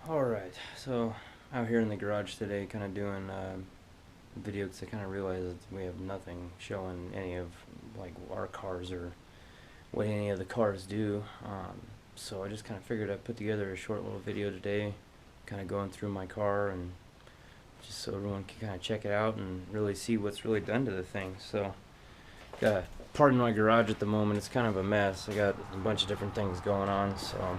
Alright, so out here in the garage today, kind of doing a video because I kind of realized we have nothing showing any of like our cars or what any of the cars do. So I just kind of figured I'd put together a short little video today, kind of going through my car and just so everyone can kind of check it out and really see what's really done to the thing. So, pardon my garage at the moment, it's kind of a mess. I got a bunch of different things going on, so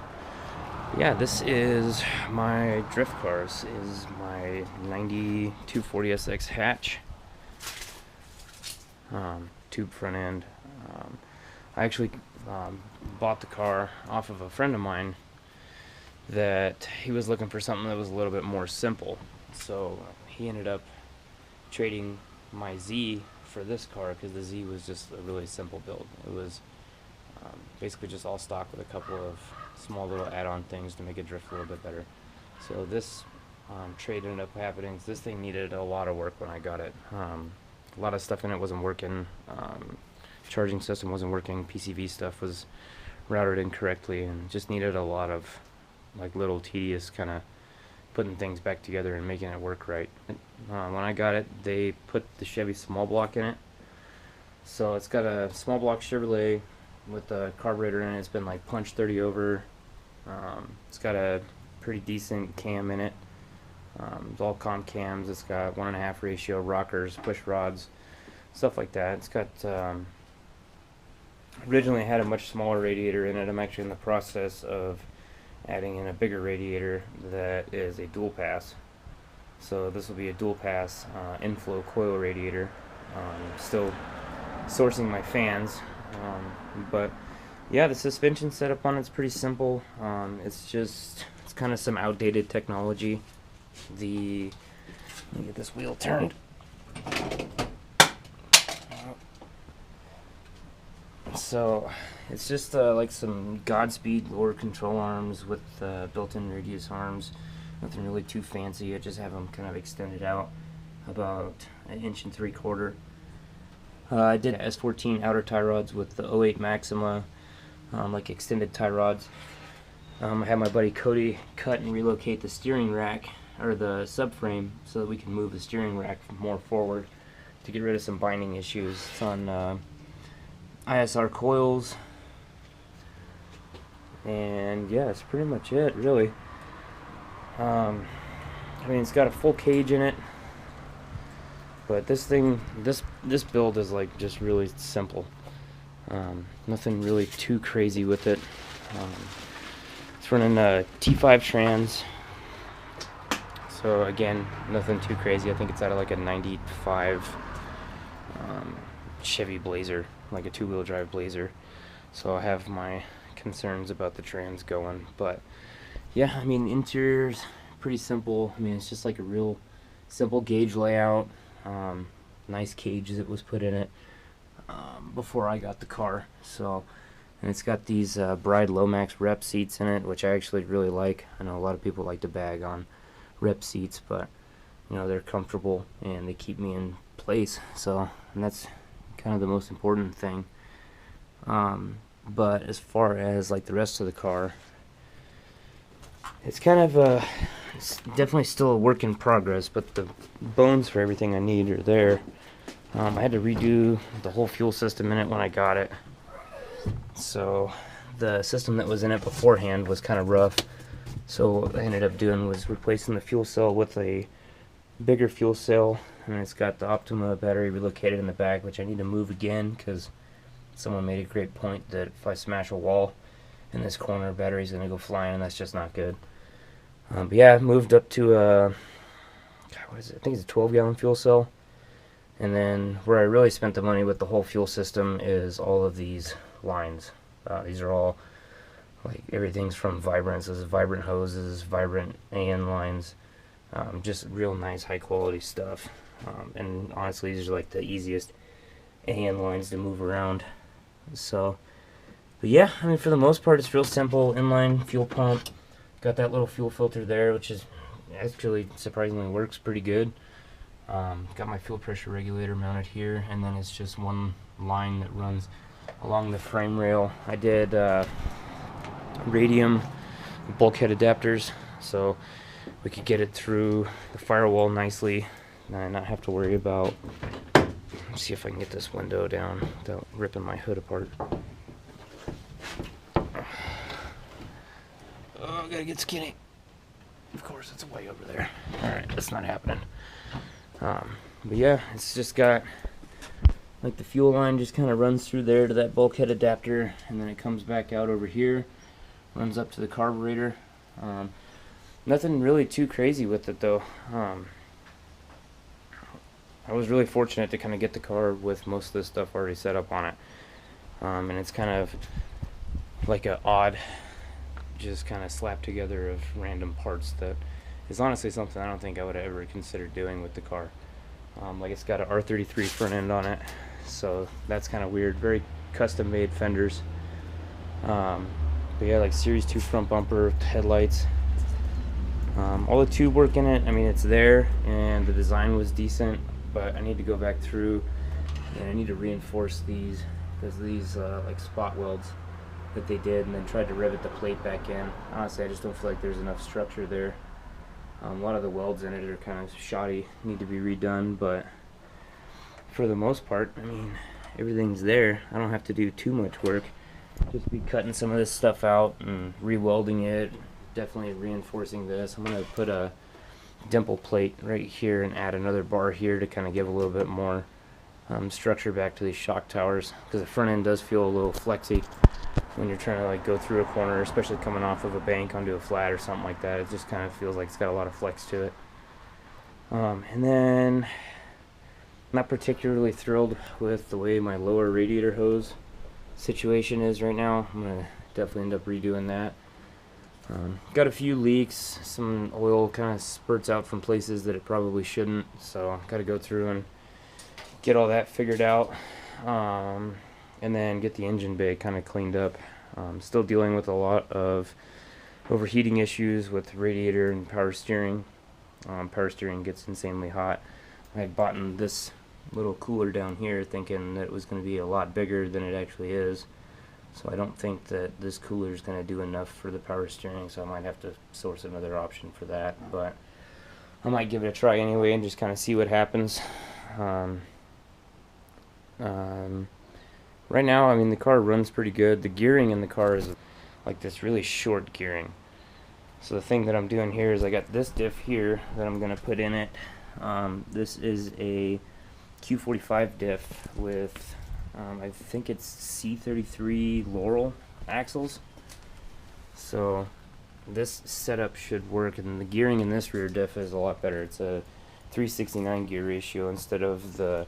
yeah, this is my drift car. This is my 9240SX hatch, tube front end. I actually bought the car off of a friend of mine that he was looking for something that was a little bit more simple. So he ended up trading my Z for this car because the Z was just a really simple build. It was basically just all stock with a couple of small little add-on things to make it drift a little bit better. So this trade ended up happening. This thing needed a lot of work when I got it. A lot of stuff in it wasn't working. Charging system wasn't working. PCV stuff was routed incorrectly and just needed a lot of like little tedious kind of putting things back together and making it work right. When I got it, they put the Chevy small block in it. So it's got a small block Chevrolet with the carburetor in it. It's been like punched 30 over. It's got a pretty decent cam in it. It's all comp cams. It's got 1.5 ratio rockers, push rods, stuff like that. It's got originally had a much smaller radiator in it. I'm actually in the process of adding in a bigger radiator that is a dual pass. So this will be a dual pass inflow coil radiator. Still sourcing my fans, but yeah, the suspension setup on it's pretty simple. It's kind of some outdated technology. Let me get this wheel turned. So it's just like some Godspeed lower control arms with built-in radius arms. Nothing really too fancy. I just have them kind of extended out about 1.75 inches. I did S14 outer tie rods with the '08 Maxima, like extended tie rods. I had my buddy Cody cut and relocate the steering rack, or the subframe, so that we can move the steering rack more forward to get rid of some binding issues. It's on ISR coils, and yeah, that's pretty much it, really. I mean, it's got a full cage in it, but this build is like just really simple. Nothing really too crazy with it. It's running T5 trans, so again, nothing too crazy. I think it's out of like a 95 Chevy Blazer, like a 2-wheel drive Blazer. So I have my concerns about the trans going, but yeah, I mean, interior's pretty simple. I mean, it's just like a real simple gauge layout. Nice cage that was put in it before I got the car. So, and it's got these Bride Lomax rep seats in it, which I actually really like. I know a lot of people like to bag on rep seats, but you know, they're comfortable and they keep me in place. So, and that's kind of the most important thing. But as far as like the rest of the car, it's kind of it's definitely still a work in progress, but the bones for everything I need are there. I had to redo the whole fuel system in it when I got it. So the system that was in it beforehand was kind of rough. So what I ended up doing was replacing the fuel cell with a bigger fuel cell, and it's got the Optima battery relocated in the back, which I need to move again because someone made a great point that if I smash a wall in this corner, battery's gonna go flying, and that's just not good. But yeah, I moved up to what is it? I think it's a 12-gallon fuel cell. And then where I really spent the money with the whole fuel system is all of these lines. These are all like everything's from Vibrant. This is Vibrant hoses, Vibrant AN lines, just real nice high quality stuff. And honestly, these are like the easiest AN lines to move around. So, but yeah, I mean, for the most part, it's real simple. Inline fuel pump. Got that little fuel filter there, which is actually surprisingly works pretty good. Got my fuel pressure regulator mounted here, and then it's just one line that runs along the frame rail. I did radium bulkhead adapters so we could get it through the firewall nicely and not have to worry about. Let's see if I can get this window down without ripping my hood apart. Oh, gotta get skinny. Of course, it's way over there. Alright, that's not happening. But yeah, it's just got, like, the fuel line just kind of runs through there to that bulkhead adapter, and then it comes back out over here, runs up to the carburetor. Nothing really too crazy with it, though. I was really fortunate to kind of get the car with most of this stuff already set up on it. And it's kind of like an odd, just kind of slapped together of random parts that is honestly something I don't think I would ever consider doing with the car. Like, it's got an R33 front end on it, so that's kind of weird. Very custom made fenders. But yeah, like Series 2 front bumper, headlights. All the tube work in it, I mean, it's there, and the design was decent, but I need to go back through and I need to reinforce these, because these like spot welds that they did, and then tried to rivet the plate back in. Honestly, I just don't feel like there's enough structure there. A lot of the welds in it are kind of shoddy, need to be redone, but for the most part, I mean, everything's there. I don't have to do too much work. Just be cutting some of this stuff out and re-welding it, definitely reinforcing this. I'm going to put a dimple plate right here and add another bar here to kind of give a little bit more structure back to these shock towers, because the front end does feel a little flexy when you're trying to like go through a corner, especially coming off of a bank onto a flat or something like that. It just kind of feels like it's got a lot of flex to it. And then, not particularly thrilled with the way my lower radiator hose situation is right now. I'm gonna definitely end up redoing that. Got a few leaks, some oil kind of spurts out from places that it probably shouldn't, so got to go through and get all that figured out, and then get the engine bay kind of cleaned up. Still dealing with a lot of overheating issues with radiator and power steering. Power steering gets insanely hot. I had bought this little cooler down here thinking that it was going to be a lot bigger than it actually is. So I don't think that this cooler is going to do enough for the power steering, so I might have to source another option for that. But I might give it a try anyway and just kind of see what happens. Right now, I mean, the car runs pretty good. The gearing in the car is like this really short gearing. So the thing that I'm doing here is I got this diff here that I'm going to put in it. This is a Q45 diff with I think it's C33 Laurel axles. So this setup should work, and the gearing in this rear diff is a lot better. It's a 369 gear ratio instead of the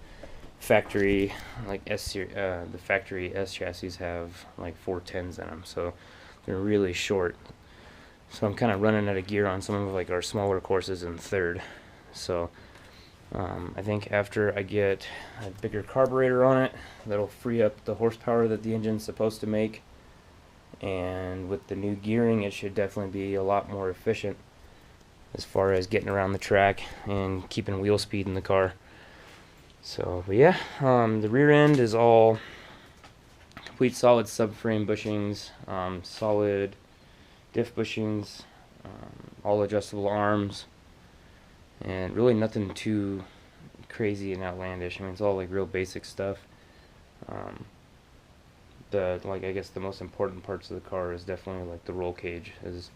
factory like the factory S chassis have like 410s in them, so they're really short. So I'm kind of running out of gear on some of like our smaller courses in third. So I think after I get a bigger carburetor on it, that'll free up the horsepower that the engine's supposed to make, and with the new gearing it should definitely be a lot more efficient as far as getting around the track and keeping wheel speed in the car. So, but yeah, the rear end is all complete solid subframe bushings, solid diff bushings, all adjustable arms, and really nothing too crazy and outlandish. I mean, it's all like real basic stuff. I guess the most important parts of the car is definitely like the roll cage is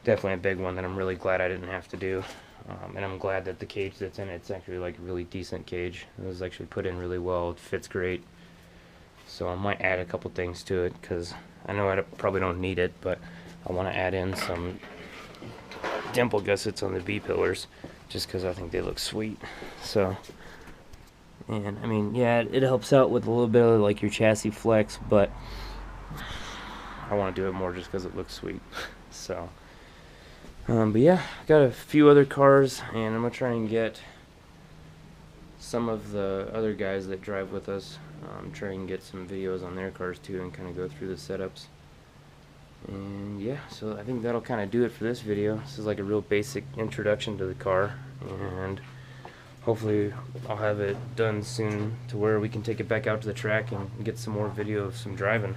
definitely a big one that I'm really glad I didn't have to do. And I'm glad that the cage that's in it's actually like a really decent cage. It was actually put in really well. It fits great. So I might add a couple things to it, because I know I probably don't need it, but I want to add in some dimple gussets on the B-pillars, just because I think they look sweet. So, and I mean, yeah, it helps out with a little bit of like your chassis flex, but I want to do it more just because it looks sweet. So, but yeah, I got a few other cars, and I'm gonna try and get some of the other guys that drive with us, try and get some videos on their cars too, and kind of go through the setups. And yeah, so I think that'll kind of do it for this video. This is like a real basic introduction to the car, and hopefully I'll have it done soon to where we can take it back out to the track and get some more video of some driving.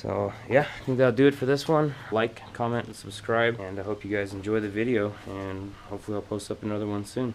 So yeah, I think that'll do it for this one. Like, comment, and subscribe, and I hope you guys enjoy the video, and hopefully I'll post up another one soon.